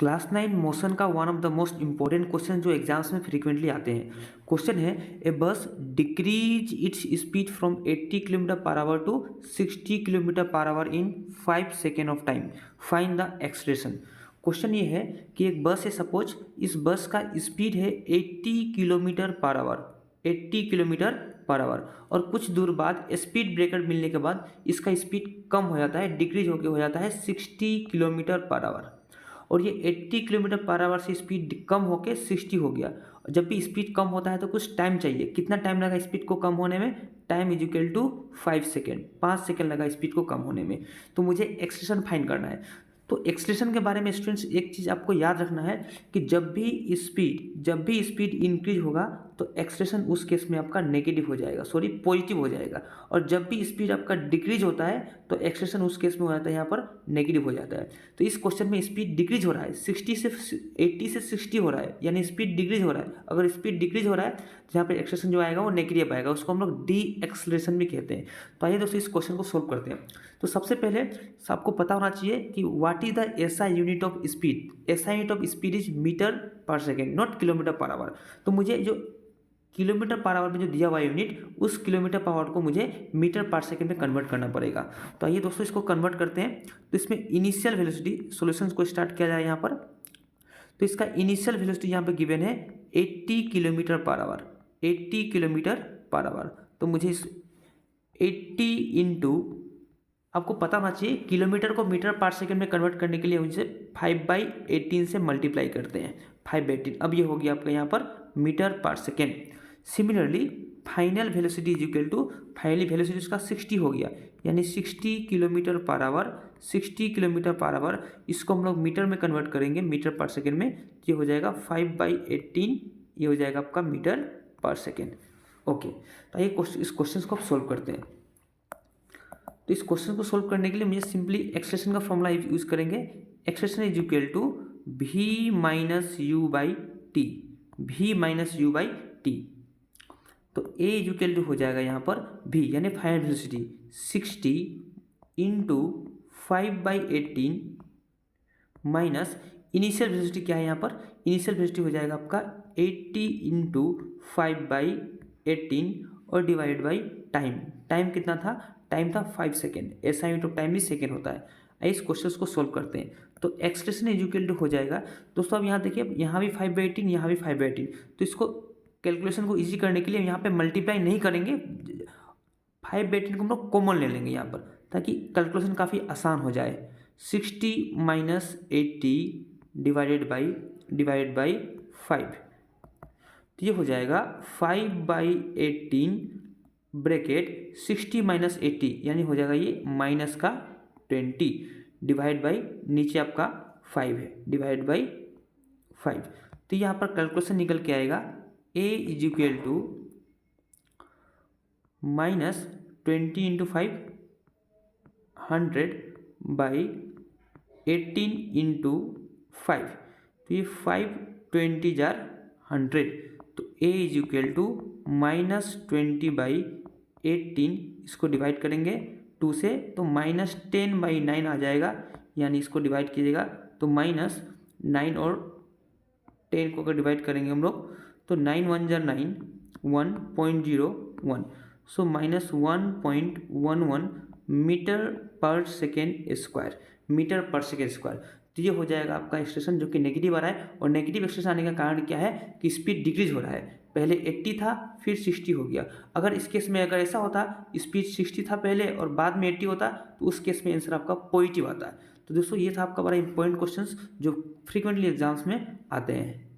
Class 9 motion का one of the most important question जो exams में फ्रीक्वेंटली आते हैं। क्वेश्चन है, a bus decrease its speed from 80 kilometre per hour to 60 kilometre per hour in 5 second of time, find the acceleration. Question ये है कि एक बस है, सपोज इस बस का स्पीड है 80 kilometre per our, 80 kilometre per our, और कुछ दूर बाद स्पीड ब्रेकर मिलने के बाद इसका स्पीड कम हो जाता है, डिक्रीज होकर हो जाता है 60 किलोमीटर पर आवर, और ये 80 किलोमीटर पर आवर से स्पीड कम होकर 60 हो गया। जब भी स्पीड कम होता है तो कुछ टाइम चाहिए, कितना टाइम लगा स्पीड को कम होने में? Time is equal to 5 second, 5 second लगा स्पीड को कम होने में। तो मुझे एक्सलेरेशन फाइंड करना है। तो एक्सलेरेशन के बारे में स्टूडेंट्स एक चीज़ आपको याद रखना है कि जब भी स्पीड इंक्रीज होगा तो एक्सलेरेशन उस केस में आपका नेगेटिव हो जाएगा, सॉरी पॉजिटिव हो जाएगा, और जब भी स्पीड आपका डिक्रीज होता है तो एक्सलेरेशन उस केस में हो जाता है यहाँ पर नेगेटिव हो जाता है। तो इस क्वेश्चन में स्पीड डिक्रीज हो रहा है, 80 से 60 हो रहा है, यानी स्पीड डिक्रीज हो रहा है। अगर स्पीड डिक्रीज हो रहा है तो यहाँ पर एक्सलेरेशन जो आएगा वो नेगेटिव आएगा, उसको हम लोग डी एक्सलेरेशन भी कहते हैं। तो आइए दोस्तों इस क्वेश्चन को सोल्व करते हैं। तो सबसे पहले आपको पता होना चाहिए कि what is the SI unit of speed. SI unit of speed is metre per second, not kilometre per hour. तो मुझे जो किलोमीटर पर आवर में जो दिया हुआ यूनिट, उस किलोमीटर पर आवर को मुझे मीटर पर सेकेंड में कन्वर्ट करना पड़ेगा। तो आइए दोस्तों इसको कन्वर्ट करते हैं। तो इसमें इनिशियल वेलोसिटी सॉल्यूशंस को स्टार्ट किया जाए यहाँ पर। तो इसका इनिशियल वेलोसिटी यहाँ पर गिवन है 80 kilometre per our, 80 kilometre per hour. तो मुझे इस 80 इंटू, आपको पता होना चाहिए किलोमीटर को मीटर पर सेकेंड में कन्वर्ट करने के लिए मुझे 5/18 से मल्टीप्लाई करते हैं, 5/18। अब ये हो गया आपका यहाँ पर metre per second. Similarly final velocity is equal to, finally velocity उसका 60 हो गया, यानी 60 kilometre per our, 60 kilometre per our. इसको हम लोग मीटर में कन्वर्ट करेंगे, मीटर पर सेकेंड में। ये हो जाएगा 5/18, ये हो जाएगा आपका मीटर पर सेकेंड। ओके, तो ये इस क्वेश्चन को आप सोल्व करते हैं। तो इस क्वेश्चन को सोल्व करने के लिए मुझे सिंपली एक्सलेरेशन का फॉर्मूला यूज करेंगे। Acceleration is equal to v minus u by t, v minus u by t. तो a इज इक्वल टू हो जाएगा यहाँ पर v, यानी final velocity 60 into 5/18 minus initial velocity क्या है यहाँ पर? इनिशियल वेलोसिटी हो जाएगा आपका 80 इंटू 5/18 और डिवाइड बाई टाइम। टाइम कितना था? टाइम था 5 second. SI unit of time भी सेकेंड होता है। इस क्वेश्चन को सोल्व करते हैं। तो एक्सलेरेशन इज इक्वल टू हो जाएगा दोस्तों, अब यहाँ देखिए, यहाँ भी 5/18, यहाँ भी 5/18। तो इसको कैलकुलेशन को इजी करने के लिए यहाँ पे मल्टीप्लाई नहीं करेंगे, 5/18 को हम लोग कॉमन ले लेंगे यहाँ पर, ताकि कैलकुलेशन काफ़ी आसान हो जाए। 60 माइनस 80 डिवाइड बाई 5, तो ये हो जाएगा 5/18 ब्रैकेट 60 माइनस 80, यानी हो जाएगा ये माइनस का 20 डिवाइड बाई नीचे आपका 5 है, डिवाइड बाई 5। तो यहाँ पर कैलकुलेशन निकल के आएगा a is equal to minus 20 into 5 100 by 18 into 5। तो ये 5/20 जार 100। तो a is equal to minus 20/18, इसको डिवाइड करेंगे 2 से तो माइनस 10/9 आ जाएगा, यानी इसको डिवाइड कीजिएगा तो माइनस 9 और 10 को अगर डिवाइड करेंगे हम लोग तो 9 1 jar 9, 1.01, so minus 1.11 metre per second square, metre per second square. तो ये हो जाएगा आपका एक्सप्रेशन जो कि नेगेटिव आ रहा है, और नेगेटिव एक्सप्रेशन आने का कारण क्या है कि स्पीड डिक्रीज हो रहा है। पहले 80 था फिर 60 हो गया। अगर इस केस में अगर ऐसा होता स्पीड 60 था पहले और बाद में 80 होता तो उस केस में आंसर आपका पॉजिटिव आता है। तो दोस्तों ये था आपका बड़ा इंपॉर्टेंट क्वेश्चन जो फ्रीक्वेंटली एग्जाम्स में आते हैं।